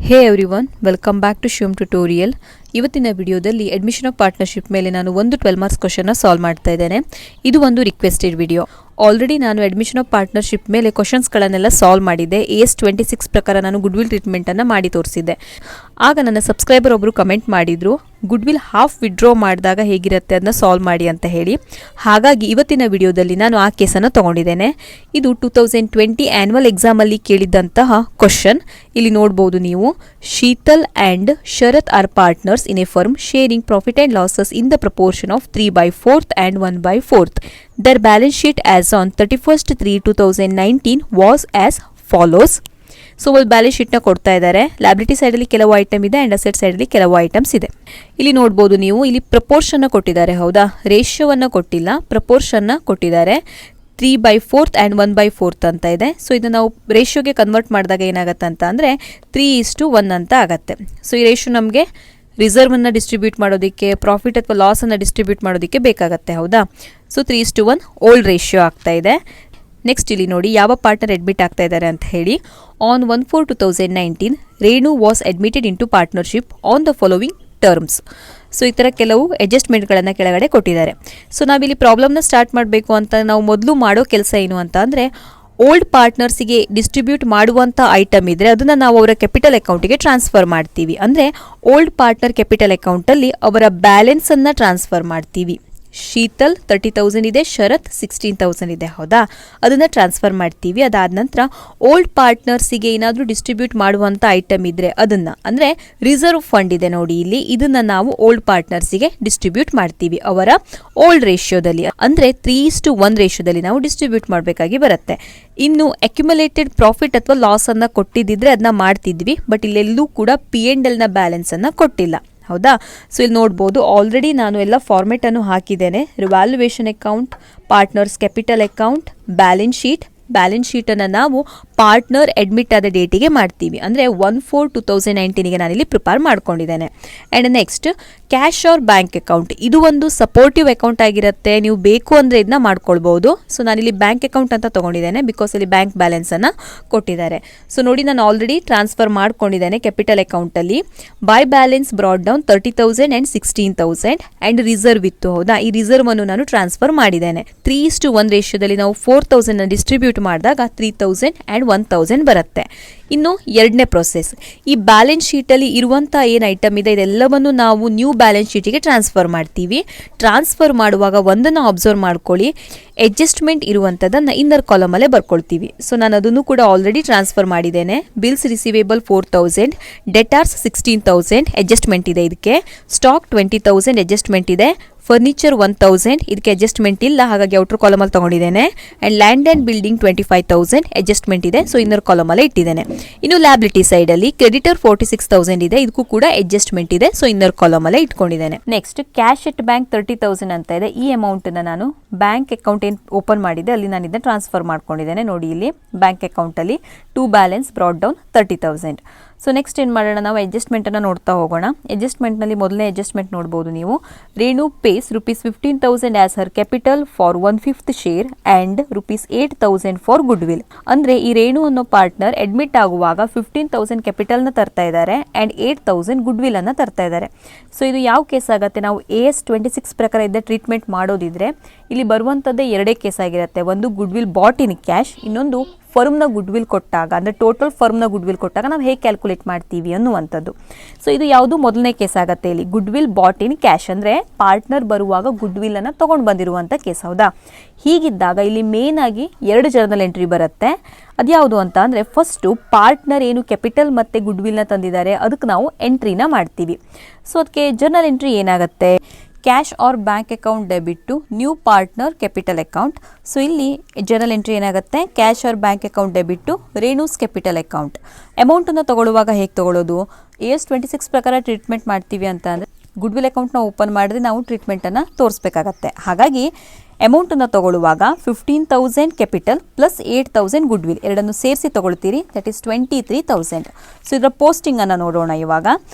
Hey everyone, welcome back to Shivam tutorial. ಇವತ್ತಿನ ವಿಡಿಯೋದಲ್ಲಿ admission of partnership ಮೇಲೆ ನಾನು ಒಂದು 12 ಮಾರ್ಕ್ಸ್ ಕ್ವಶನ್ನ ಸಾಲ್ವ್ ಮಾಡ್ತಾ ಇದ್ದೇನೆ. ಇದು ಒಂದು ರಿಕ್ವೆಸ್ಟೆಡ್ ವಿಡಿಯೋ. ಆಲ್ರೆಡಿ ನಾನು ಅಡ್ಮಿಷನ್ ಆಫ್ ಪಾರ್ಟ್ನರ್ಶಿಪ್ ಮೇಲೆ ಕ್ವಶನ್ಸ್ಗಳನ್ನೆಲ್ಲ ಸಾಲ್ವ್ ಮಾಡಿದ್ದೆ. AS26 ಪ್ರಕಾರ ನಾನು ಗುಡ್ವಿಲ್ ಟ್ರೀಟ್ಮೆಂಟನ್ನು ಮಾಡಿ ತೋರಿಸಿದ್ದೆ. ಆಗ ನನ್ನ ಸಬ್ಸ್ಕ್ರೈಬರ್ ಒಬ್ಬರು ಕಮೆಂಟ್ ಮಾಡಿದ್ರು, ಗುಡ್ವಿಲ್ ಹಾಫ್ ವಿಡ್ರಾ ಮಾಡಿದಾಗ ಹೇಗಿರುತ್ತೆ ಅದನ್ನ ಸಾಲ್ವ್ ಮಾಡಿ ಅಂತ ಹೇಳಿ. ಹಾಗಾಗಿ ಇವತ್ತಿನ ವಿಡಿಯೋದಲ್ಲಿ ನಾನು ಆ ಕೇಸನ್ನು ತಗೊಂಡಿದ್ದೇನೆ. ಇದು 2020 ಆ್ಯನ್ಯುವಲ್ ಎಕ್ಸಾಮಲ್ಲಿ ಕೇಳಿದ್ದಂತಹ ಕ್ವಶನ್. ಇಲ್ಲಿ ನೋಡ್ಬೋದು ನೀವು, Sheetal and Sharath R partners in a firm sharing profit and losses in the proportion of 3/4 and 1/4. Their balance sheet as on 31/3/2019 was as follows. So ಒಂದು ಬ್ಯಾಲೆನ್ಸ್ ಶೀಟ್ನ ಕೊಡ್ತಾ ಇದ್ದಾರೆ. ಲ್ಯಾಬಿಲಿಟಿ ಸೈಡಲ್ಲಿ ಕೆಲವು ಐಟಮ್ ಇದೆ ಆ್ಯಂಡ್ ಅಸೆಟ್ ಸೈಡಲ್ಲಿ ಕೆಲವು ಐಟಮ್ಸ್ ಇದೆ. ಇಲ್ಲಿ ನೋಡ್ಬೋದು ನೀವು, ಇಲ್ಲಿ ಪ್ರಪೋರ್ಷನ್ನ ಕೊಟ್ಟಿದ್ದಾರೆ, ಹೌದಾ? ರೇಷಿಯೋವನ್ನು ಕೊಟ್ಟಿಲ್ಲ, ಪ್ರಪೋರ್ಷನ್ನ ಕೊಟ್ಟಿದ್ದಾರೆ. 3/4 ಆ್ಯಂಡ್ 1/4 ಅಂತ ಇದೆ. ಸೊ ಇದನ್ನು ನಾವು ರೇಷಿಯೋಗೆ ಕನ್ವರ್ಟ್ ಮಾಡಿದಾಗ ಏನಾಗುತ್ತೆ ಅಂತ ಅಂದರೆ 3:1 ಅಂತ ಆಗುತ್ತೆ. ಸೊ ಈ ರೇಷಿಯೋ ನಮಗೆ ರಿಸರ್ವನ್ನು ಡಿಸ್ಟ್ರಿಬ್ಯೂಟ್ ಮಾಡೋದಕ್ಕೆ, ಪ್ರಾಫಿಟ್ ಅಥವಾ ಲಾಸನ್ನು ಡಿಸ್ಟ್ರಿಬ್ಯೂಟ್ ಮಾಡೋದಕ್ಕೆ ಬೇಕಾಗತ್ತೆ, ಹೌದಾ? ಸೊ 3:1 ಓಲ್ಡ್ ರೇಷಿಯೋ ಆಗ್ತಾ ಇದೆ. ನೆಕ್ಸ್ಟ್ ಇಲ್ಲಿ ನೋಡಿ, ಯಾವ ಪಾರ್ಟ್ನರ್ ಅಡ್ಮಿಟ್ ಆಗ್ತಾ ಇದ್ದಾರೆ ಅಂತ ಹೇಳಿ. On 1/4/2019 Renu was admitted into partnership on the following terms. So ಈ ಥರ ಕೆಲವು ಅಡ್ಜಸ್ಟ್ಮೆಂಟ್ಗಳನ್ನು ಕೆಳಗಡೆ ಕೊಟ್ಟಿದ್ದಾರೆ. ಸೊ ನಾವಿಲ್ಲಿ ಪ್ರಾಬ್ಲಮ್ನ ಸ್ಟಾರ್ಟ್ ಮಾಡಬೇಕು ಅಂತ ನಾವು ಮೊದಲು ಮಾಡೋ ಕೆಲಸ ಏನು ಅಂತ ಅಂದರೆ, ಓಲ್ಡ್ ಪಾರ್ಟ್ನರ್ಸಿಗೆ ಡಿಸ್ಟ್ರಿಬ್ಯೂಟ್ ಮಾಡುವಂಥ ಐಟಮ್ ಇದ್ದರೆ ಅದನ್ನು ನಾವು ಅವರ ಕ್ಯಾಪಿಟಲ್ ಅಕೌಂಟಿಗೆ ಟ್ರಾನ್ಸ್ಫರ್ ಮಾಡ್ತೀವಿ. ಅಂದರೆ ಓಲ್ಡ್ ಪಾರ್ಟ್ನರ್ ಕ್ಯಾಪಿಟಲ್ ಅಕೌಂಟಲ್ಲಿ ಅವರ ಬ್ಯಾಲೆನ್ಸನ್ನು ಟ್ರಾನ್ಸ್ಫರ್ ಮಾಡ್ತೀವಿ. ಶೀತಲ್ 30,000 ಇದೆ, ಶರತ್ 16,000 ಇದೆ, ಹೌದಾ? ಅದನ್ನು ಟ್ರಾನ್ಸ್ಫರ್ ಮಾಡ್ತೀವಿ. ಅದಾದ ನಂತರ ಓಲ್ಡ್ ಪಾರ್ಟ್ನರ್ಸಿಗೆ ಏನಾದರೂ ಡಿಸ್ಟ್ರಿಬ್ಯೂಟ್ ಮಾಡುವಂಥ ಐಟಮ್ ಇದ್ದರೆ ಅದನ್ನು, ಅಂದರೆ ರಿಸರ್ವ್ ಫಂಡ್ ಇದೆ ನೋಡಿ ಇಲ್ಲಿ, ಇದನ್ನು ನಾವು ಓಲ್ಡ್ ಪಾರ್ಟ್ನರ್ಸಿಗೆ ಡಿಸ್ಟ್ರಿಬ್ಯೂಟ್ ಮಾಡ್ತೀವಿ ಅವರ ಓಲ್ಡ್ ರೇಷಿಯೋದಲ್ಲಿ. ಅಂದರೆ 3:1 ರೇಷಿಯೋದಲ್ಲಿ ನಾವು ಡಿಸ್ಟ್ರಿಬ್ಯೂಟ್ ಮಾಡಬೇಕಾಗಿ ಬರುತ್ತೆ. ಇನ್ನು ಅಕ್ಯುಮುಲೇಟೆಡ್ ಪ್ರಾಫಿಟ್ ಅಥವಾ ಲಾಸನ್ನು ಕೊಟ್ಟಿದ್ದಿದ್ರೆ ಅದನ್ನ ಮಾಡ್ತಿದ್ವಿ. ಬಟ್ ಇಲ್ಲೆಲ್ಲೂ ಕೂಡ P&Lನ ಬ್ಯಾಲೆನ್ಸನ್ನು ಕೊಟ್ಟಿಲ್ಲ, ಹೌದಾ? ಸೊ ಇಲ್ಲಿ ನೋಡ್ಬೋದು, ಆಲ್ರೆಡಿ ನಾನು ಎಲ್ಲ ಫಾರ್ಮೆಟನ್ನು ಹಾಕಿದ್ದೇನೆ. Revaluation account, partners capital account, balance sheet. Balance ಶೀಟನ್ನು ನಾವು ಪಾರ್ಟ್ನರ್ ಅಡ್ಮಿಟ್ ಆದ ಡೇಟಿಗೆ ಮಾಡ್ತೀವಿ. ಅಂದರೆ 1/4/2019ಗೆ ನಾನಿಲ್ಲಿ ಪ್ರಿಪೇರ್ ಮಾಡ್ಕೊಂಡಿದ್ದೇನೆ. And next cash or bank account. ಇದು ಒಂದು ಸಪೋರ್ಟಿವ್ ಅಕೌಂಟ್ ಆಗಿರುತ್ತೆ, ನೀವು ಬೇಕು ಅಂದರೆ ಇದನ್ನ ಮಾಡ್ಕೊಳ್ಬೋದು. ಸೊ ನಾನಿಲ್ಲಿ ಬ್ಯಾಂಕ್ ಅಕೌಂಟ್ ಅಂತ ತೊಗೊಂಡಿದ್ದೇನೆ, ಬಿಕಾಸ್ ಇಲ್ಲಿ ಬ್ಯಾಂಕ್ ಬ್ಯಾಲೆನ್ಸನ್ನು ಕೊಟ್ಟಿದ್ದಾರೆ. ಸೊ ನೋಡಿ, ನಾನು ಆಲ್ರೆಡಿ ಟ್ರಾನ್ಸ್ಫರ್ ಮಾಡ್ಕೊಂಡಿದ್ದೇನೆ ಕ್ಯಾಪಿಟಲ್ ಅಕೌಂಟಲ್ಲಿ. By balance brought down 30,000 and 16,000 and reserve ಇತ್ತು, ಹೌದಾ? ಈ ರಿಸರ್ವನ್ನು ನಾನು ಟ್ರಾನ್ಸ್ಫರ್ ಮಾಡಿದ್ದೇನೆ. 3:1 ರೇಷಿಯೋದಲ್ಲಿ ನಾವು 4,000 ಡಿಸ್ಟ್ರಿಬ್ಯೂಟ್ ಮಾಡಿದಾಗ 3,000 ಆ್ಯಂಡ್ 1,000 ಬರುತ್ತೆ. ಇನ್ನು ಎರಡನೇ ಪ್ರೊಸೆಸ್, ಈ ಬ್ಯಾಲೆನ್ಸ್ ಶೀಟಲ್ಲಿ ಇರುವಂಥ ಏನು ಐಟಮ್ ಇದೆ ಇದೆಲ್ಲವನ್ನು ನಾವು ನ್ಯೂ ಬ್ಯಾಲೆನ್ಸ್ ಶೀಟಿಗೆ ಟ್ರಾನ್ಸ್ಫರ್ ಮಾಡ್ತೀವಿ. ಟ್ರಾನ್ಸ್ಫರ್ ಮಾಡುವಾಗ ಒಂದನ್ನು ಅಬ್ಸರ್ವ್ ಮಾಡ್ಕೊಳ್ಳಿ, ಅಡ್ಜಸ್ಟ್ಮೆಂಟ್ ಇರುವಂಥದ್ದನ್ನು ಇನ್ನರ್ ಕಾಲಮಲ್ಲೇ ಬರ್ಕೊಳ್ತೀವಿ. ಸೊ ನಾನು ಅದನ್ನು ಕೂಡ ಆಲ್ರೆಡಿ ಟ್ರಾನ್ಸ್ಫರ್ ಮಾಡಿದ್ದೇನೆ. ಬಿಲ್ಸ್ ರಿಸೀವೇಬಲ್ 4,000, ಡೆಟಾರ್ಸ್ 16,000 ಅಡ್ಜಸ್ಟ್ಮೆಂಟ್ ಇದೆ ಇದಕ್ಕೆ. ಸ್ಟಾಕ್ 20,000 ಅಡ್ಜಸ್ಟ್ಮೆಂಟ್ ಇದೆ. ಫರ್ನಿಚರ್ 1,000 ಇದಕ್ಕೆ ಅಡ್ಜಸ್ಟ್ಮೆಂಟ್ ಇಲ್ಲ, ಹಾಗಾಗಿ ಔಟರ್ ಕಾಲಮಲ್ಲಿ ತಗೊಂಡಿದ್ದೇನೆ. And land and building 25,000 adjustment ಇದೆ, ಸೊ ಇನ್ನರ್ ಕಾಲಮಲ್ಲೇ ಇಟ್ಟಿದ್ದೇನೆ. ಇನ್ನು ಲ್ಯಾಬಿಲಿಟಿ ಸೈಡಲ್ಲಿ ಕ್ರೆಡಿಟರ್ 46,000 ಇದೆ, ಇದಕ್ಕೂ ಕೂಡ ಅಡ್ಜಸ್ಟ್ಮೆಂಟ್ ಇದೆ, ಸೊ ಇನ್ನರ್ ಕಾಲಮಲ್ಲೇ ಇಟ್ಕೊಂಡಿದ್ದೇನೆ. ನೆಕ್ಸ್ಟ್ ಕ್ಯಾಶ್ ಎಟ್ ಬ್ಯಾಂಕ್ 30,000 ಅಂತ ಇದೆ. ಈ ಅಮೌಂಟನ್ನು ನಾನು ಬ್ಯಾಂಕ್ ಅಕೌಂಟ್ ಏನು ಓಪನ್ ಮಾಡಿದೆ ಅಲ್ಲಿ ನಾನು ಇದನ್ನು ಟ್ರಾನ್ಸ್ಫರ್ ಮಾಡ್ಕೊಂಡಿದ್ದೇನೆ. ನೋಡಿ ಇಲ್ಲಿ ಬ್ಯಾಂಕ್ ಅಕೌಂಟಲ್ಲಿ to balance brought down 30,000. So next ಏನು ಮಾಡೋಣ, ನಾವು ಅಡ್ಜಸ್ಟ್ಮೆಂಟನ್ನು ನೋಡ್ತಾ ಹೋಗೋಣ. ಅಡ್ಜಸ್ಟ್ಮೆಂಟ್ನಲ್ಲಿ ಮೊದಲನೇ ಅಡ್ಜಸ್ಟ್ಮೆಂಟ್ ನೋಡ್ಬೋದು ನೀವು. Renu pays ₹15,000 as her capital for 1/5 share and ₹8,000 for good will. ಅಂದರೆ ಈ ರೇಣು ಅನ್ನೋ ಪಾರ್ಟ್ನರ್ ಅಡ್ಮಿಟ್ ಆಗುವಾಗ 15,000 ಕ್ಯಾಪಿಟಲ್ನ ತರ್ತಾ ಇದ್ದಾರೆ ಆ್ಯಂಡ್ 8,000 ಗುಡ್ ವಿಲ್ ಅನ್ನು ತರ್ತಾ ಇದ್ದಾರೆ. ಸೊ ಇದು ಯಾವ ಕೇಸ್ ಆಗುತ್ತೆ, ನಾವು AS26 ಪ್ರಕಾರ ಇದ್ದ ಟ್ರೀಟ್ಮೆಂಟ್ ಮಾಡೋದಿದ್ರೆ ಇಲ್ಲಿ ಬರುವಂಥದ್ದೇ ಎರಡೇ ಕೇಸ್ ಆಗಿರುತ್ತೆ. ಒಂದು goodwill brought in cash, ಇನ್ನೊಂದು ಫರ್ಮ್ನ ಗುಡ್ ವಿಲ್ ಕೊಟ್ಟಾಗ, ಅಂದರೆ ಟೋಟಲ್ ಫರ್ಮ್ನ ಗುಡ್ ವಿಲ್ ಕೊಟ್ಟಾಗ ನಾವು ಹೇಗೆ ಕ್ಯಾಲ್ಕುಲೇಟ್ ಮಾಡ್ತೀವಿ ಅನ್ನುವಂಥದ್ದು. ಸೊ ಇದು ಯಾವುದು ಮೊದಲನೇ ಕೇಸ್ ಆಗುತ್ತೆ. ಇಲ್ಲಿ goodwill brought in cash ಅಂದರೆ ಪಾರ್ಟ್ನರ್ ಬರುವಾಗ ಗುಡ್ ವಿಲ್ ಅನ್ನು ತೊಗೊಂಡು ಬಂದಿರುವಂಥ ಕೇಸ್, ಹೌದಾ? ಹೀಗಿದ್ದಾಗ ಇಲ್ಲಿ ಮೇನ್ ಆಗಿ 2 ಜರ್ನಲ್ ಎಂಟ್ರಿ ಬರುತ್ತೆ. ಅದ್ಯಾವುದು ಅಂತ ಅಂದರೆ, ಫಸ್ಟು ಪಾರ್ಟ್ನರ್ ಏನು ಕ್ಯಾಪಿಟಲ್ ಮತ್ತು ಗುಡ್ ವಿಲ್ನ ತಂದಿದ್ದಾರೆ ಅದಕ್ಕೆ ನಾವು ಎಂಟ್ರಿನ ಮಾಡ್ತೀವಿ. ಸೊ ಅದಕ್ಕೆ ಜರ್ನಲ್ ಎಂಟ್ರಿ ಏನಾಗುತ್ತೆ, cash or bank account debit to new partner capital account. So ಇಲ್ಲಿ ಜರ್ನಲ್ ಎಂಟ್ರಿ ಏನಾಗುತ್ತೆ, cash or bank account debit to Renu's capital account. ಅಮೌಂಟನ್ನು ತಗೊಳ್ಳುವಾಗ ಹೇಗೆ ತಗೊಳ್ಳೋದು, AS26 ಪ್ರಕಾರ ಟ್ರೀಟ್ಮೆಂಟ್ ಮಾಡ್ತೀವಿ ಅಂತ ಅಂದರೆ ಗುಡ್ ವಿಲ್ ಅಕೌಂಟ್ನ ಓಪನ್ ಮಾಡಿದ್ರೆ ನಾವು ಟ್ರೀಟ್ಮೆಂಟನ್ನು ತೋರಿಸ್ಬೇಕಾಗತ್ತೆ. ಹಾಗಾಗಿ ಅಮೌಂಟನ್ನು ತಗೊಳ್ಳುವಾಗ 15,000 ಕ್ಯಾಪಿಟಲ್ ಪ್ಲಸ್ 8,000 ಗುಡ್ ವಿಲ್ ಎರಡನ್ನು ಸೇರಿಸಿ ತಗೊಳ್ತೀರಿ, ದಟ್ ಈಸ್ 23,000. ಸೊ ಇದರ ಪೋಸ್ಟಿಂಗನ್ನು ನೋಡೋಣ ಇವಾಗ.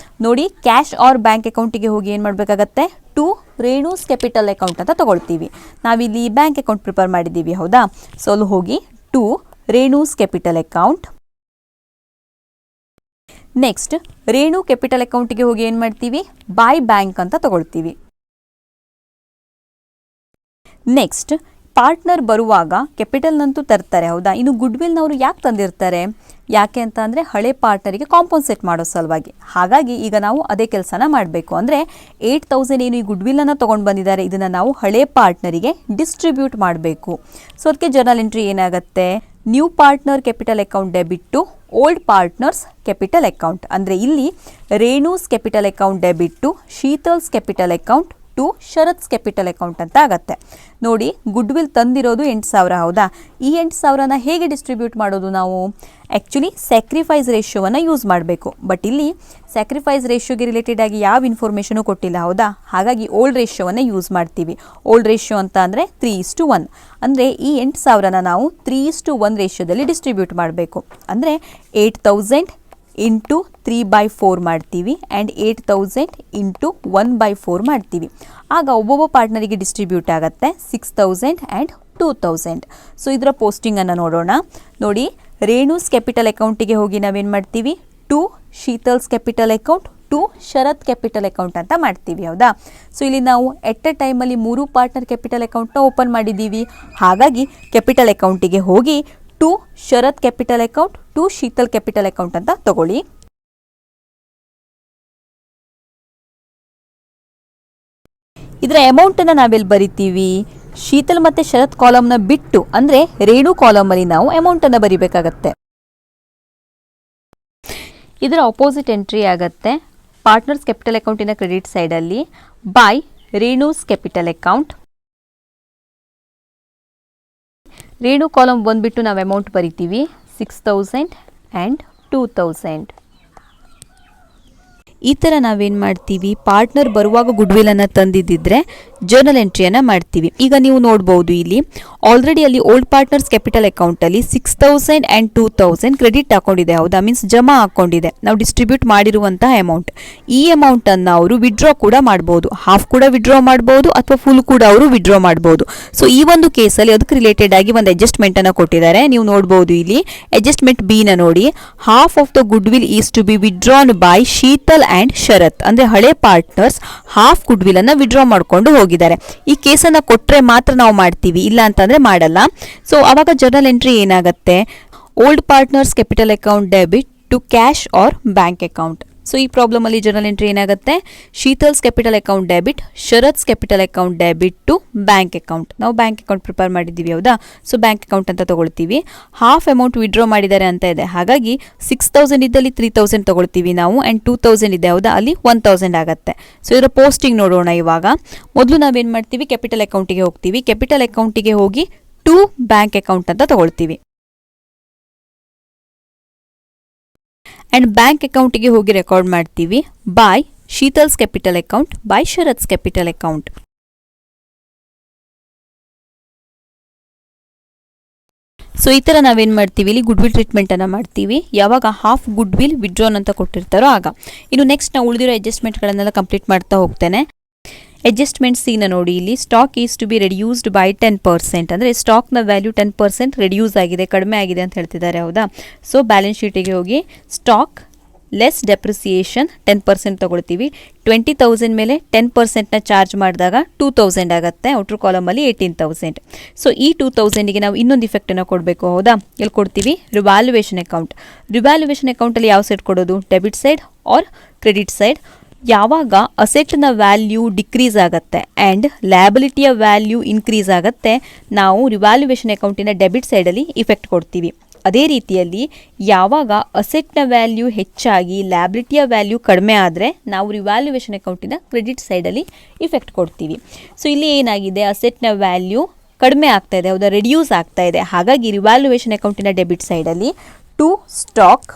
ನೋಡಿ, ಕ್ಯಾಶ್ ಆರ್ ಬ್ಯಾಂಕ್ ಅಕೌಂಟಿಗೆ ಹೋಗಿ ಏನು ಮಾಡಬೇಕಾಗತ್ತೆ, ಟು ರೇಣೂಸ್ ಕ್ಯಾಪಿಟಲ್ ಅಕೌಂಟ್ ಅಂತ ತಗೊಳ್ತೀವಿ. ನಾವಿಲ್ಲಿ ಬ್ಯಾಂಕ್ ಅಕೌಂಟ್ ಪ್ರಿಪೇರ್ ಮಾಡಿದ್ದೀವಿ, ಹೌದಾ? ಸೊ ಅಲ್ಲಿ ಹೋಗಿ to Renu's capital account. Next Renu capital ಅಕೌಂಟಿಗೆ ಹೋಗಿ ಏನು ಮಾಡ್ತೀವಿ, ಬೈ ಬ್ಯಾಂಕ್ ಅಂತ ತಗೊಳ್ತೀವಿ. ನೆಕ್ಸ್ಟ್ ಪಾರ್ಟ್ನರ್ ಬರುವಾಗ ಕ್ಯಾಪಿಟಲ್ನಂತೂ ತರ್ತಾರೆ ಹೌದಾ. ಇನ್ನು ಗುಡ್ವಿಲ್ನವರು ಯಾಕೆ ತಂದಿರ್ತಾರೆ, ಯಾಕೆ ಅಂತ ಅಂದರೆ ಹಳೆ ಪಾರ್ಟ್ನರಿಗೆ ಕಾಂಪನ್ಸೇಟ್ ಮಾಡೋ ಸಲುವಾಗಿ. ಹಾಗಾಗಿ ಈಗ ನಾವು ಅದೇ ಕೆಲಸನ ಮಾಡಬೇಕು. ಅಂದರೆ 8,000 ಏನು ಈ ಗುಡ್ವಿಲ್ಲನ್ನು ತೊಗೊಂಡು ಬಂದಿದ್ದಾರೆ ಇದನ್ನು ನಾವು ಹಳೆ ಪಾರ್ಟ್ನರಿಗೆ ಡಿಸ್ಟ್ರಿಬ್ಯೂಟ್ ಮಾಡಬೇಕು. ಸೊ ಅದಕ್ಕೆ ಜರ್ನಲ್ ಎಂಟ್ರಿ ಏನಾಗುತ್ತೆ, new partner capital account debit to old partners capital account. ಅಂದರೆ ಇಲ್ಲಿ Renu's capital account debit to Sheetal's capital account to Sharat's capital account ಅಂತ ಆಗುತ್ತೆ. ನೋಡಿ ಗುಡ್ವಿಲ್ ತಂದಿರೋದು 8,000 ಹೌದಾ. ಈ 8,000ನ ಹೇಗೆ ಡಿಸ್ಟ್ರಿಬ್ಯೂಟ್ ಮಾಡೋದು ನಾವು, ಆ್ಯಕ್ಚುಲಿ ಸ್ಯಾಕ್ರಿಫೈಸ್ ರೇಷಿಯೋವನ್ನು ಯೂಸ್ ಮಾಡಬೇಕು. ಬಟ್ ಇಲ್ಲಿ ಸ್ಯಾಕ್ರಿಫೈಸ್ ರೇಷಿಯೋಗೆ ರಿಲೇಟೆಡ್ ಆಗಿ ಯಾವ ಇನ್ಫಾರ್ಮೇಷನು ಕೊಟ್ಟಿಲ್ಲ ಹೌದಾ. ಹಾಗಾಗಿ ಓಲ್ಡ್ ರೇಷಿಯೋವನ್ನು ಯೂಸ್ ಮಾಡ್ತೀವಿ. ಓಲ್ಡ್ ರೇಷಿಯೋ ಅಂತ ಅಂದರೆ 3:1. ಅಂದರೆ ಈ 8,000ನ ನಾವು 3:1 ರೇಷಿಯೋದಲ್ಲಿ ಡಿಸ್ಟ್ರಿಬ್ಯೂಟ್ ಮಾಡಬೇಕು. ಅಂದರೆ 8,000 ಇಂಟು 3/4 ಮಾಡ್ತೀವಿ ಆ್ಯಂಡ್ 8,000 ಇಂಟು 1/4 ಮಾಡ್ತೀವಿ. ಆಗ ಒಬ್ಬೊಬ್ಬ ಪಾರ್ಟ್ನರಿಗೆ ಡಿಸ್ಟ್ರಿಬ್ಯೂಟ್ ಆಗುತ್ತೆ 6,000 ಆ್ಯಂಡ್ 2,000. ಸೊ ಇದರ ಪೋಸ್ಟಿಂಗನ್ನು ನೋಡೋಣ. ನೋಡಿ ರೇಣೂಸ್ ಕ್ಯಾಪಿಟಲ್ ಅಕೌಂಟಿಗೆ ಹೋಗಿ ನಾವೇನು ಮಾಡ್ತೀವಿ, to Sheetal's capital account to Sharath capital account ಅಂತ ಮಾಡ್ತೀವಿ ಹೌದಾ. ಸೊ ಇಲ್ಲಿ ನಾವು ಎಟ್ ಎ ಟೈಮಲ್ಲಿ 3 ಪಾರ್ಟ್ನರ್ ಕ್ಯಾಪಿಟಲ್ ಅಕೌಂಟ್ನ ಓಪನ್ ಮಾಡಿದ್ದೀವಿ. ಹಾಗಾಗಿ ಕ್ಯಾಪಿಟಲ್ ಅಕೌಂಟಿಗೆ ಹೋಗಿ to Sharath capital account to Sheetal capital account ಅಂತ ತಗೊಳ್ಳಿ. ಇದರ ಅಮೌಂಟನ್ನು ನಾವೆಲ್ಲಿ ಬರಿತೀವಿ, ಶೀತಲ್ ಮತ್ತು ಶರತ್ ಕಾಲಮ್ನ ಬಿಟ್ಟು ಅಂದರೆ ರೇಣು ಕಾಲಮಲ್ಲಿ ನಾವು ಅಮೌಂಟನ್ನು ಬರಿಬೇಕಾಗತ್ತೆ. ಇದರ ಅಪೋಸಿಟ್ ಎಂಟ್ರಿ ಆಗುತ್ತೆ ಪಾರ್ಟ್ನರ್ಸ್ ಕ್ಯಾಪಿಟಲ್ ಅಕೌಂಟಿನ ಕ್ರೆಡಿಟ್ ಸೈಡಲ್ಲಿ by Renu's capital account. Renu column ಬಂದುಬಿಟ್ಟು ನಾವು ಅಮೌಂಟ್ ಬರಿತೀವಿ 6,000 ಆ್ಯಂಡ್ 2,000. ಈ ಥರ ನಾವೇನು ಮಾಡ್ತೀವಿ, ಪಾರ್ಟ್ನರ್ ಬರುವಾಗ ಗುಡ್ವಿಲನ್ನು ತಂದಿದ್ದಿದ್ರೆ ಜರ್ನಲ್ ಎಂಟ್ರಿಯನ್ನು ಮಾಡ್ತೀವಿ. ಈಗ ನೀವು ನೋಡ್ಬೋದು ಇಲ್ಲಿ ಆಲ್ರೆಡಿ ಅಲ್ಲಿ ಓಲ್ಡ್ ಪಾರ್ಟ್ನರ್ಸ್ ಕ್ಯಾಪಿಟಲ್ ಅಕೌಂಟಲ್ಲಿ 6,000 ಆ್ಯಂಡ್ 2,000 ಕ್ರೆಡಿಟ್ ಹಾಕೊಂಡಿದೆ ಹೌದಾ, ಮೀನ್ಸ್ ಜಮಾ ಹಾಕ್ಕೊಂಡಿದೆ ನಾವು ಡಿಸ್ಟ್ರಿಬ್ಯೂಟ್ ಮಾಡಿರುವಂತಹ ಅಮೌಂಟ್. ಈ ಅಮೌಂಟನ್ನು ಅವರು ವಿಡ್ರಾ ಕೂಡ ಮಾಡ್ಬೋದು, ಹಾಫ್ ಕೂಡ ವಿಡ್ರಾ ಮಾಡ್ಬೋದು ಅಥವಾ ಫುಲ್ ಕೂಡ ಅವರು ವಿಡ್ರಾ ಮಾಡ್ಬೋದು. ಸೊ ಈ ಒಂದು ಕೇಸಲ್ಲಿ ಅದಕ್ಕೆ ರಿಲೇಟೆಡ್ ಆಗಿ ಒಂದು ಅಡ್ಜಸ್ಟ್ಮೆಂಟನ್ನು ಕೊಟ್ಟಿದ್ದಾರೆ. ನೀವು ನೋಡ್ಬೋದು ಇಲ್ಲಿ ಅಡ್ಜಸ್ಟ್ಮೆಂಟ್ ಬಿನ ನೋಡಿ, half of the good will is to be withdrawn by Sheetal and Sharat. ಅಂದರೆ ಹಳೆ ಪಾರ್ಟ್ನರ್ಸ್ ಹಾಫ್ ಗುಡ್ ವಿಲ್ ಅನ್ನು ವಿಡ್ರಾ ಮಾಡಿಕೊಂಡು ಹೋಗಿದ್ದಾರೆ. ಈ ಕೇಸನ್ನು ಕೊಟ್ಟರೆ ಮಾತ್ರ ನಾವು ಮಾಡ್ತೀವಿ, ಇಲ್ಲ ಅಂತಂದರೆ ಮಾಡಲ್ಲ. ಸೊ ಆವಾಗ ಜರ್ನಲ್ ಎಂಟ್ರಿ ಏನಾಗುತ್ತೆ, old partners capital account debit to cash or bank account. So ಈ ಪ್ರಾಬ್ಲಮಲ್ಲಿ ಜರ್ನಲ್ ಎಂಟ್ರಿ ಏನಾಗುತ್ತೆ, Sheetal's capital account debit Sharat's capital account debit to bank account. ನಾವು ಬ್ಯಾಂಕ್ ಅಕೌಂಟ್ ಪ್ರಿಪೇರ್ ಮಾಡಿದ್ದೀವಿ ಹೌದಾ. ಸೊ ಬ್ಯಾಂಕ್ ಅಕೌಂಟ್ ಅಂತ ತಗೊಳ್ತೀವಿ. ಹಾಫ್ ಅಮೌಂಟ್ ವಿಡ್ರಾ ಮಾಡಿದ್ದಾರೆ ಅಂತ ಇದೆ, ಹಾಗಾಗಿ 6,000 ಇದ್ದಲ್ಲಿ 3,000 ತಗೊಳ್ತೀವಿ ನಾವು ಆ್ಯಂಡ್ 2,000 ಇದೆ ಹೌದಾ, ಅಲ್ಲಿ 1,000 ಆಗುತ್ತೆ. ಸೊ ಇದರ ಪೋಸ್ಟಿಂಗ್ ನೋಡೋಣ. ಇವಾಗ ಮೊದಲು ನಾವೇನು ಮಾಡ್ತೀವಿ, ಕ್ಯಾಪಿಟಲ್ ಅಕೌಂಟಿಗೆ ಹೋಗ್ತೀವಿ. ಕ್ಯಾಪಿಟಲ್ ಅಕೌಂಟಿಗೆ ಹೋಗಿ ಟು ಬ್ಯಾಂಕ್ ಅಕೌಂಟ್ ಅಂತ ತಗೊಳ್ತೀವಿ ಆ್ಯಂಡ್ ಬ್ಯಾಂಕ್ ಅಕೌಂಟಿಗೆ ಹೋಗಿ ರೆಕಾರ್ಡ್ ಮಾಡ್ತೀವಿ by Sheetal's capital account by Sharat's capital account. So ಈ ಥರ ನಾವೇನು ಮಾಡ್ತೀವಿ, ಇಲ್ಲಿ ಗುಡ್ ವಿಲ್ ಟ್ರೀಟ್ಮೆಂಟನ್ನು ಮಾಡ್ತೀವಿ. ಯಾವಾಗ ಹಾಫ್ ಗುಡ್ ವಿಲ್ ವಿಡ್ರಾನ್ ಅಂತ ಕೊಟ್ಟಿರ್ತಾರೋ ಆಗ. ಇನ್ನು ನೆಕ್ಸ್ಟ್ ನಾವು ಉಳಿದಿರೋ ಅಡ್ಜಸ್ಟ್ಮೆಂಟ್ಗಳನ್ನೆಲ್ಲ ಕಂಪ್ಲೀಟ್ ಮಾಡ್ತಾ ಹೋಗ್ತೇನೆ. ಅಡ್ಜಸ್ಟ್ಮೆಂಟ್ ಸಿನ ನೋಡಿ, ಇಲ್ಲಿ stock is to be reduced by 10%. ಅಂದರೆ ಸ್ಟಾಕ್ನ ವ್ಯಾಲ್ಯೂ 10% ರೆಡ್ಯೂಸ್ ಆಗಿದೆ, ಕಡಿಮೆ ಆಗಿದೆ ಅಂತ ಹೇಳ್ತಿದ್ದಾರೆ ಹೌದಾ. ಸೊ ಬ್ಯಾಲೆನ್ಸ್ ಶೀಟಿಗೆ ಹೋಗಿ ಸ್ಟಾಕ್ ಲೆಸ್ ಡೆಪ್ರಿಸಿಯೇಷನ್ 10% ತಗೊಳ್ತೀವಿ. 20,000 ಮೇಲೆ 10%ನ ಚಾರ್ಜ್ ಮಾಡಿದಾಗ 2,000 ಆಗುತ್ತೆ. ಔಟ್ರ್ ಕಾಲಮಲ್ಲಿ 18,000. ಸೊ ಈ 2,000ಗೆ ನಾವು ಇನ್ನೊಂದು ಇಫೆಕ್ಟನ್ನು ಕೊಡಬೇಕು ಹೌದಾ. ಎಲ್ಲಿ ಕೊಡ್ತೀವಿ, ರಿವ್ಯಾಲ್ಯೂಯೇಷನ್ ಅಕೌಂಟ್. ರಿವ್ಯಾಲ್ಯೂಯೇಷನ್ ಅಕೌಂಟಲ್ಲಿ ಯಾವ ಸೈಡ್ ಕೊಡೋದು, debit side R credit side. ಯಾವಾಗ ಅಸೆಟ್ನ ವ್ಯಾಲ್ಯೂ ಡಿಕ್ರೀಸ್ ಆಗುತ್ತೆ ಆ್ಯಂಡ್ ಲ್ಯಾಬಿಲಿಟಿಯ ವ್ಯಾಲ್ಯೂ ಇನ್ಕ್ರೀಸ್ ಆಗುತ್ತೆ, ನಾವು ರಿವ್ಯಾಲ್ಯೂಯೇಷನ್ ಅಕೌಂಟಿನ ಡೆಬಿಟ್ ಸೈಡಲ್ಲಿ ಇಫೆಕ್ಟ್ ಕೊಡ್ತೀವಿ. ಅದೇ ರೀತಿಯಲ್ಲಿ ಯಾವಾಗ ಅಸೆಟ್ನ ವ್ಯಾಲ್ಯೂ ಹೆಚ್ಚಾಗಿ ಲ್ಯಾಬಿಲಿಟಿಯ ವ್ಯಾಲ್ಯೂ ಕಡಿಮೆ ಆದರೆ ನಾವು ರಿವ್ಯಾಲ್ಯೂಯೇಷನ್ ಅಕೌಂಟಿನ ಕ್ರೆಡಿಟ್ ಸೈಡಲ್ಲಿ ಇಫೆಕ್ಟ್ ಕೊಡ್ತೀವಿ. ಸೊ ಇಲ್ಲಿ ಏನಾಗಿದೆ, ಅಸೆಟ್ನ ವ್ಯಾಲ್ಯೂ ಕಡಿಮೆ ಆಗ್ತಾ ಇದೆ ಹೌದಾ, ರೆಡ್ಯೂಸ್ ಆಗ್ತಾ ಇದೆ. ಹಾಗಾಗಿ ರಿವ್ಯಾಲ್ಯೂಯೇಷನ್ ಅಕೌಂಟಿನ ಡೆಬಿಟ್ ಸೈಡಲ್ಲಿ ಟು ಸ್ಟಾಕ್.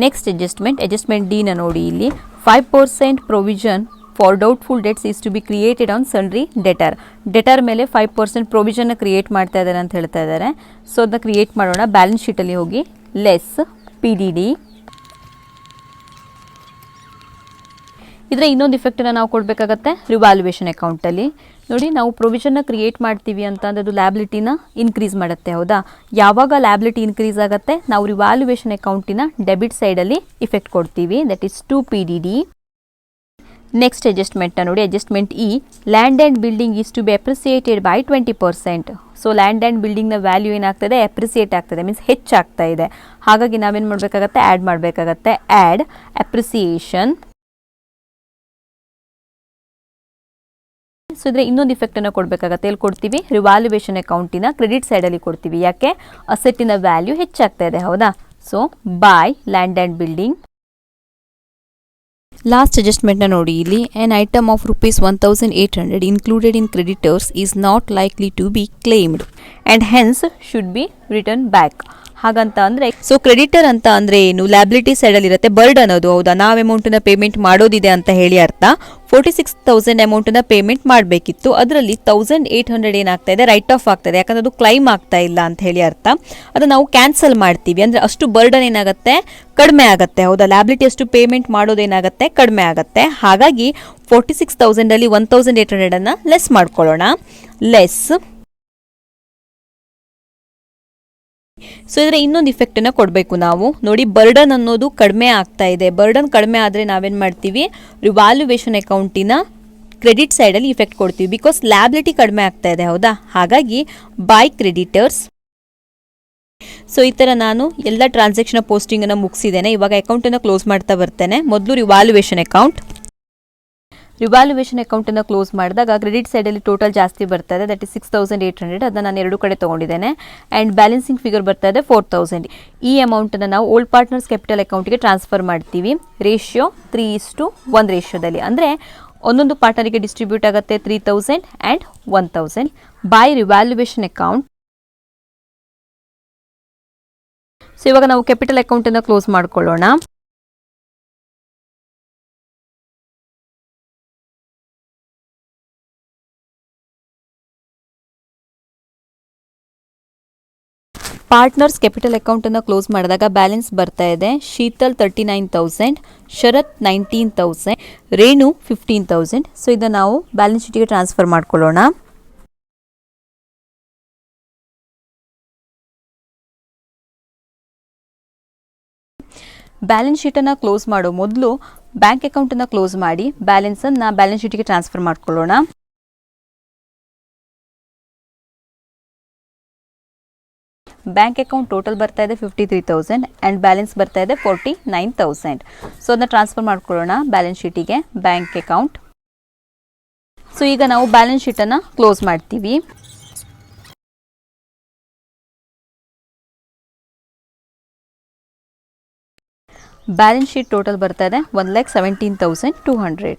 ನೆಕ್ಸ್ಟ್ ಅಡ್ಜಸ್ಟ್ಮೆಂಟ್ ಡಿನ ನೋಡಿ, ಇಲ್ಲಿ 5% provision for doubtful debts is to be created on sundry debtor ಮೇಲೆ 5% ಪ್ರೊವಿಷನ್ನ ಕ್ರಿಯೇಟ್ ಮಾಡ್ತಾ ಇದ್ದಾರೆ ಅಂತ ಹೇಳ್ತಾ ಇದ್ದಾರೆ. ಸೊ ಅದನ್ನ ಕ್ರಿಯೇಟ್ ಮಾಡೋಣ. ಬ್ಯಾಲೆನ್ಸ್ ಶೀಟಲ್ಲಿ ಹೋಗಿ ಲೆಸ್ PDD. ಇದರ ಇನ್ನೊಂದು ಇಫೆಕ್ಟನ್ನು ನಾವು ಕೊಡಬೇಕಾಗತ್ತೆ ರಿವ್ಯಾಲ್ಯೂಯೇಷನ್ ಅಕೌಂಟಲ್ಲಿ. ನೋಡಿ, ನಾವು ಪ್ರೊವಿಷನ್ನ ಕ್ರಿಯೇಟ್ ಮಾಡ್ತೀವಿ ಅಂತ ಅಂದ್ರೆ ಅದು ಲ್ಯಾಬಿಲಿಟಿನ ಇನ್ಕ್ರೀಸ್ ಮಾಡುತ್ತೆ. ಹೌದಾ? ಯಾವಾಗ ಲ್ಯಾಬಿಲಿಟಿ ಇನ್ಕ್ರೀಸ್ ಆಗುತ್ತೆ, ನಾವು ರಿವ್ಯಾಲ್ಯೂಯೇಷನ್ ಅಕೌಂಟಿನ ಡೆಬಿಟ್ ಸೈಡಲ್ಲಿ ಇಫೆಕ್ಟ್ ಕೊಡ್ತೀವಿ. That is 2 PDD. ನೆಕ್ಸ್ಟ್ ಅಡ್ಜಸ್ಟ್ಮೆಂಟ್ನ ನೋಡಿ, adjustment E, land and building is to be appreciated by 20%. So land and ಬಿಲ್ಡಿಂಗ್ನ ವ್ಯಾಲ್ಯೂ ಏನಾಗ್ತದೆ, ಅಪ್ರಿಸಿಯೇಟ್ ಆಗ್ತದೆ, ಮೀನ್ಸ್ ಹೆಚ್ಚಾಗ್ತಾ ಇದೆ. ಹಾಗಾಗಿ ನಾವೇನು ಮಾಡಬೇಕಾಗತ್ತೆ, ಆ್ಯಡ್ ಮಾಡಬೇಕಾಗತ್ತೆ. Add appreciation. ಸೊ ಇದ್ರೆ ಇನ್ನೊಂದು ಇಫೆಕ್ಟನ್ನು ಕೊಡಬೇಕಾಗತ್ತೆ. ಎಲ್ಲಿ ಕೊಡ್ತೀವಿ? ರಿವ್ಯಾಲ್ಯೂಯೇಷನ್ ಅಕೌಂಟಿನ ಕ್ರೆಡಿಟ್ ಸೈಡಲ್ಲಿ ಕೊಡ್ತೀವಿ. ಯಾಕೆ? ಅಸೆಟ್ಟಿನ ವ್ಯಾಲ್ಯೂ ಹೆಚ್ಚಾಗ್ತಾ ಇದೆ. ಹೌದಾ? So by land and building. Last ಅಡ್ಜಸ್ಟ್ಮೆಂಟ್ನ ನೋಡಿ ಇಲ್ಲಿ, an item of ₹1,800 included in creditors is not likely to be claimed and hence should be return back. ಹಾಗಂತ ಅಂದರೆ, ಸೊ ಕ್ರೆಡಿಟರ್ ಅಂತ ಅಂದರೆ ಏನು? ಲ್ಯಾಬಿಲಿಟಿ ಸೈಡಲ್ಲಿ ಇರುತ್ತೆ, ಬರ್ಡನ್ ಅದು. ಹೌದಾ? ನಾವು ಅಮೌಂಟನ್ನು ಪೇಮೆಂಟ್ ಮಾಡೋದಿದೆ ಅಂತ ಹೇಳಿ ಅರ್ಥ. 46,000 ಅಮೌಂಟನ್ನು ಪೇಮೆಂಟ್ ಮಾಡಬೇಕಿತ್ತು, ಅದರಲ್ಲಿ 1,800 ಏನಾಗ್ತಾ ಇದೆ, ರೈಟ್ ಆಫ್ ಆಗ್ತಾಯಿದೆ. ಯಾಕಂದರೆ ಅದು ಕ್ಲೈಮ್ ಆಗ್ತಾ ಇಲ್ಲ ಅಂತ ಹೇಳಿ ಅರ್ಥ. ಅದು ನಾವು ಕ್ಯಾನ್ಸಲ್ ಮಾಡ್ತೀವಿ ಅಂದರೆ ಅಷ್ಟು ಬರ್ಡನ್ ಏನಾಗುತ್ತೆ, ಕಡಿಮೆ ಆಗುತ್ತೆ. ಹೌದಾ? ಲ್ಯಾಬಿಲಿಟಿ ಅಷ್ಟು ಪೇಮೆಂಟ್ ಮಾಡೋದೇನಾಗುತ್ತೆ, ಕಡಿಮೆ ಆಗುತ್ತೆ. ಹಾಗಾಗಿ 46,000ಅಲ್ಲಿ 1,800 ಲೆಸ್ ಮಾಡ್ಕೊಳ್ಳೋಣ. ಲೆಸ್. ಸೊ ಇದರ ಇನ್ನೊಂದು ಇಫೆಕ್ಟನ್ನು ಕೊಡಬೇಕು ನಾವು. ನೋಡಿ, ಬರ್ಡನ್ ಅನ್ನೋದು ಕಡಿಮೆ ಆಗ್ತಾ ಇದೆ. ಬರ್ಡನ್ ಕಡಿಮೆ ಆದರೆ ನಾವೇನು ಮಾಡ್ತೀವಿ, ರಿವ್ಯಾಲ್ಯೂಯೇಷನ್ ಅಕೌಂಟಿನ ಕ್ರೆಡಿಟ್ ಸೈಡಲ್ಲಿ ಇಫೆಕ್ಟ್ ಕೊಡ್ತೀವಿ. ಬಿಕಾಸ್ ಲ್ಯಾಬಿಲಿಟಿ ಕಡಿಮೆ ಆಗ್ತಾ ಇದೆ. ಹೌದಾ? ಹಾಗಾಗಿ ಬೈ ಕ್ರೆಡಿಟರ್ಸ್. ಸೊ ಈ ಥರ ನಾನು ಎಲ್ಲ ಟ್ರಾನ್ಸಾಕ್ಷನ್ ಪೋಸ್ಟಿಂಗನ್ನು ಮುಗಿಸಿದ್ದೇನೆ. ಇವಾಗ ಅಕೌಂಟನ್ನು ಕ್ಲೋಸ್ ಮಾಡ್ತಾ ಬರ್ತೇನೆ. ಮೊದಲು ರಿವ್ಯಾಲ್ಯೂಯೇಷನ್ ಅಕೌಂಟ್. ರಿವ್ಯಾಲ್ಯೂಯೇಷನ್ ಅಕೌಂಟನ್ನು ಕ್ಲೋಸ್ ಮಾಡಿದಾಗ ಕ್ರೆಡಿಟ್ ಸೈಡಲ್ಲಿ ಟೋಟಲ್ ಜಾಸ್ತಿ ಬರ್ತದೆ. That is 6,800. ಅದನ್ನು ನಾನು ಎರಡು ಕಡೆ ತೊಗೊಂಡಿದ್ದೇನೆ. ಆ್ಯಂಡ್ ಬ್ಯಾಲೆನ್ಸಿಂಗ್ ಫಿಗರ್ ಬರ್ತಾ ಇದೆ 4,000. ಈ ಅಮೌಂಟನ್ನು ನಾವು ಓಲ್ಡ್ ಪಾರ್ಟ್ನರ್ಸ್ ಕ್ಯಾಪಿಟಲ್ ಅಕೌಂಟಿಗೆ ಟ್ರಾನ್ಸ್ಫರ್ ಮಾಡ್ತೀವಿ. ರೇಷಿಯೋ 3:1 ರೇಷಿಯೋದಲ್ಲಿ. ಅಂದರೆ ಒಂದೊಂದು ಪಾರ್ಟ್ನರಿಗೆ ಡಿಸ್ಟ್ರಿಬ್ಯೂಟ್ ಆಗುತ್ತೆ 3,000 and 1,000 by revaluation account. So ಇವಾಗ ನಾವು ಕ್ಯಾಪಿಟಲ್ ಅಕೌಂಟನ್ನು ಕ್ಲೋಸ್ ಮಾಡ್ಕೊಳ್ಳೋಣ. ಪಾರ್ಟ್ನರ್ಸ್ ಕ್ಯಾಪಿಟಲ್ ಅಕೌಂಟನ್ನು ಕ್ಲೋಸ್ ಮಾಡಿದಾಗ ಬ್ಯಾಲೆನ್ಸ್ ಬರ್ತಾ ಇದೆ, ಶೀತಲ್ 39,000, ಶರತ್ 19,000, ರೇಣು 15,000. ಸೊ ಇದನ್ನು ನಾವು ಬ್ಯಾಲೆನ್ಸ್ ಶೀಟಿಗೆ ಟ್ರಾನ್ಸ್ಫರ್ ಮಾಡ್ಕೊಳ್ಳೋಣ. ಬ್ಯಾಲೆನ್ಸ್ ಶೀಟನ್ನು ಕ್ಲೋಸ್ ಮಾಡೋ ಮೊದಲು ಬ್ಯಾಂಕ್ ಅಕೌಂಟನ್ನು ಕ್ಲೋಸ್ ಮಾಡಿ ಬ್ಯಾಲೆನ್ಸನ್ನು ಬ್ಯಾಲೆನ್ಸ್ ಶೀಟಿಗೆ ಟ್ರಾನ್ಸ್ಫರ್ ಮಾಡ್ಕೊಳ್ಳೋಣ. ಬ್ಯಾಂಕ್ ಅಕೌಂಟ್ ಟೋಟಲ್ ಬರ್ತಾ ಇದೆ 53,000 ಆ್ಯಂಡ್ ಬ್ಯಾಲೆನ್ಸ್ ಬರ್ತಾ ಇದೆ 49,000. ಸೊ ಅದನ್ನ ಟ್ರಾನ್ಸ್ಫರ್ ಮಾಡ್ಕೊಳ್ಳೋಣ ಬ್ಯಾಲೆನ್ಸ್ ಶೀಟಿಗೆ, ಬ್ಯಾಂಕ್ ಅಕೌಂಟ್. ಸೊ ಈಗ ನಾವು ಬ್ಯಾಲೆನ್ಸ್ ಶೀಟನ್ನು ಕ್ಲೋಸ್ ಮಾಡ್ತೀವಿ. ಬ್ಯಾಲೆನ್ಸ್ ಶೀಟ್ ಟೋಟಲ್ ಬರ್ತಾ ಇದೆ 1,17,200.